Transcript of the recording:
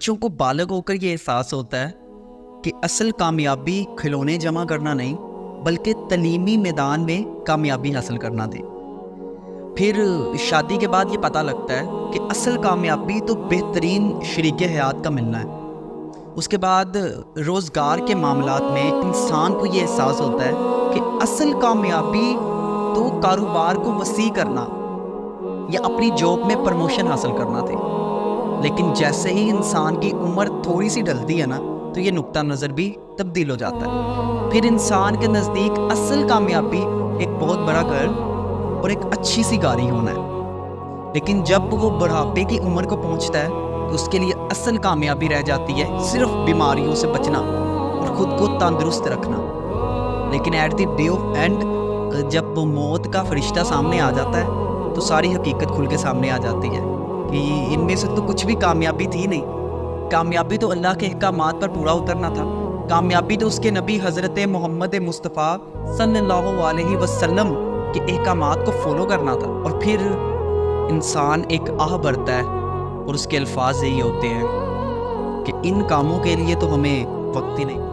بچوں کو بالغ ہو کر یہ احساس ہوتا ہے کہ اصل کامیابی کھلونے جمع کرنا نہیں بلکہ تعلیمی میدان میں کامیابی حاصل کرنا تھی۔ پھر شادی کے بعد یہ پتہ لگتا ہے کہ اصل کامیابی تو بہترین شریک حیات کا ملنا ہے۔ اس کے بعد روزگار کے معاملات میں انسان کو یہ احساس ہوتا ہے کہ اصل کامیابی تو کاروبار کو وسیع کرنا یا اپنی جاب میں پروموشن حاصل کرنا تھی۔ لیکن جیسے ہی انسان کی عمر تھوڑی سی ڈلتی ہے نا تو یہ نقطہ نظر بھی تبدیل ہو جاتا ہے۔ پھر انسان کے نزدیک اصل کامیابی ایک بہت بڑا گھر اور ایک اچھی سی گاڑی ہونا ہے۔ لیکن جب وہ بڑھاپے کی عمر کو پہنچتا ہے تو اس کے لیے اصل کامیابی رہ جاتی ہے صرف بیماریوں سے بچنا اور خود کو تندرست رکھنا۔ لیکن at the day of end جب وہ موت کا فرشتہ سامنے آ جاتا ہے تو ساری حقیقت کھل کے سامنے آ جاتی ہے کہ ان میں سے تو کچھ بھی کامیابی تھی نہیں۔ کامیابی تو اللہ کے احکامات پر پورا اترنا تھا۔ کامیابی تو اس کے نبی حضرت محمد مصطفیٰ صلی اللہ علیہ وسلم کے احکامات کو فالو کرنا تھا۔ اور پھر انسان ایک آہ بھرتا ہے اور اس کے الفاظ یہی ہوتے ہیں کہ ان کاموں کے لیے تو ہمیں وقت ہی نہیں۔